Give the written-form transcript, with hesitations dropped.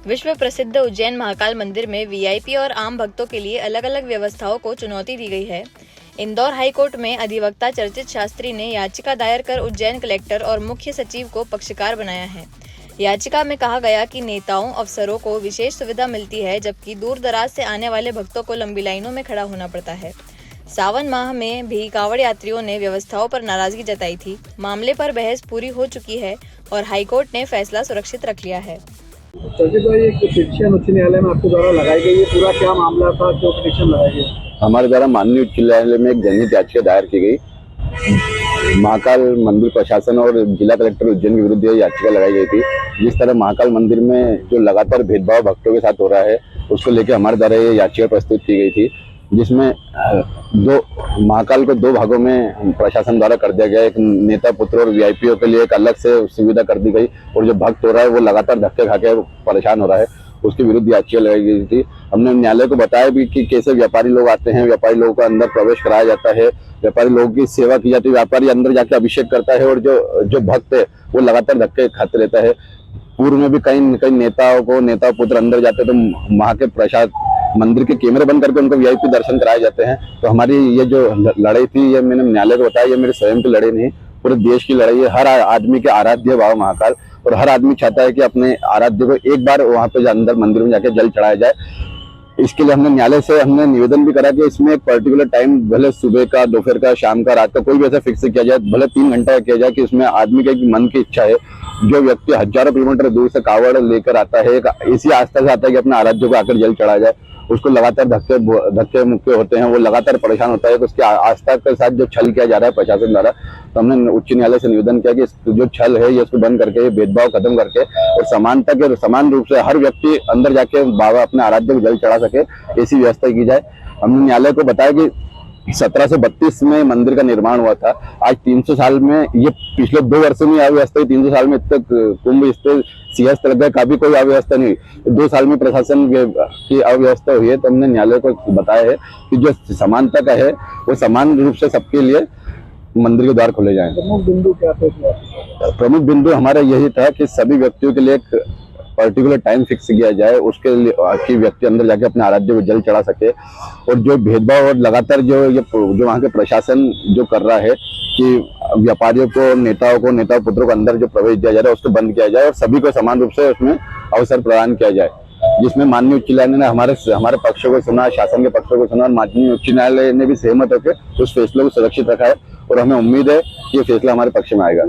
विश्व प्रसिद्ध उज्जैन महाकाल मंदिर में वीआईपी और आम भक्तों के लिए अलग अलग व्यवस्थाओं को चुनौती दी गई है। इंदौर हाई कोर्ट में अधिवक्ता चर्चित शास्त्री ने याचिका दायर कर उज्जैन कलेक्टर और मुख्य सचिव को पक्षकार बनाया है। याचिका में कहा गया कि नेताओं अफसरों को विशेष सुविधा मिलती है, जबकि दूर दराज से आने वाले भक्तों को लंबी लाइनों में खड़ा होना पड़ता है। सावन माह में भी कांवड़ यात्रियों ने व्यवस्थाओं पर नाराजगी जताई थी। मामले पर बहस पूरी हो चुकी है और हाईकोर्ट ने फैसला सुरक्षित रख लिया है। चर्चित भाई, एक पिटीशन उच्च न्यायालय में आपके द्वारा लगाई गई है, पूरा क्या मामला था, जो पिटीशन लगाई गई? हमारे द्वारा माननीय उच्च न्यायालय में एक जनहित याचिका दायर की गई। महाकाल मंदिर प्रशासन और जिला कलेक्टर उज्जैन के विरुद्ध याचिका लगाई गई थी। जिस तरह महाकाल मंदिर में जो लगातार भेदभाव भक्तों के साथ हो रहा है, उसको लेकर हमारे द्वारा ये याचिका प्रस्तुत की गई थी, जिसमें महाकाल को दो भागों में प्रशासन द्वारा कर दिया गया। एक नेता पुत्र और वीआईपीओ के लिए एक अलग से सुविधा कर दी गई, और जो भक्त हो रहा है वो लगातार धक्के खा के परेशान हो रहा है, उसके विरुद्ध याचिका लगाई गई थी। हमने न्यायालय को बताया भी कि कैसे व्यापारी लोग आते हैं, व्यापारी लोगों को अंदर प्रवेश कराया जाता है, व्यापारी लोगों की सेवा की जाती है, व्यापारी अंदर जाके अभिषेक करता है, और जो भक्त है वो लगातार धक्के खाते रहता है। पूर्व में भी कई नेता पुत्र अंदर जाते तो वहाँ के प्रसाद मंदिर के कैमरे बंद करके उनको वीआईपी दर्शन कराए जाते हैं। तो हमारी ये जो लड़ाई थी, ये मैंने न्यायालय को बताया, ये मेरे स्वयं की लड़ाई नहीं, पूरे देश की लड़ाई है। हर आदमी के आराध्य बाबा महाकाल, और हर आदमी चाहता है कि अपने आराध्य को एक बार वहाँ पे अंदर मंदिर में जाके जल चढ़ाया जाए। इसके लिए हमने न्यायालय से निवेदन भी करा कि इसमें एक पर्टिकुलर टाइम, भले सुबह का, दोपहर का, शाम का, रात का, कोई भी ऐसा फिक्स किया जाए, भले 3 घंटा किया जाए, कि इसमें आदमी के मन की इच्छा है। जो व्यक्ति हजारों किलोमीटर दूर से कावड़ लेकर आता है, इसी आस्था से आता है कि अपने आराध्य को आकर जल चढ़ाया जाए, उसको लगातार धक्के मुक्के होते हैं, वो लगातार परेशान होता है। तो उसकी आस्था के साथ जो छल किया जा रहा है प्रशासन द्वारा, तो हमने उच्च न्यायालय से निवेदन किया कि जो छल है ये इसको बंद करके, ये भेदभाव खत्म करके, और समानता के समान रूप से हर व्यक्ति अंदर जाके बाबा अपने आराध्य को जल चढ़ा सके, ऐसी व्यवस्था की जाए। हमने न्यायालय को बताया कि 1732 में मंदिर का निर्माण हुआ था। आज 300 साल में, ये पिछले 2 वर्षों में अव्यवस्था, 300 साल में तक कुंभ स्थित सिंहस्थ लग गए, कभी कोई अव्यवस्था नहीं हुई। 2 साल में प्रशासन की अव्यवस्था हुई है। तो हमने न्यायालय को बताया है कि जो समानता का है वो समान रूप से सबके लिए मंदिर के द्वार खोले जाएं। प्रमुख बिंदु क्या थे? प्रमुख बिंदु हमारा यही था कि सभी व्यक्तियों के लिए एक पर्टिकुलर टाइम फिक्स किया जाए, उसके लिए कि व्यक्ति अंदर जाके अपने आराध्य को जल चढ़ा सके। और जो भेदभाव और लगातार जो वहाँ के प्रशासन जो कर रहा है कि व्यापारियों को, नेता पुत्रों को अंदर जो प्रवेश दिया जा रहा है, उसको बंद किया जाए और सभी को समान रूप से उसमें अवसर प्रदान किया जाए। जिसमें माननीय उच्च न्यायालय ने हमारे पक्ष को सुना, शासन के पक्ष को सुना, और माननीय उच्च न्यायालय ने भी सहमत होकर उस फैसले को सुरक्षित रखा है, और हमें उम्मीद है कि ये फैसला हमारे पक्ष में आएगा।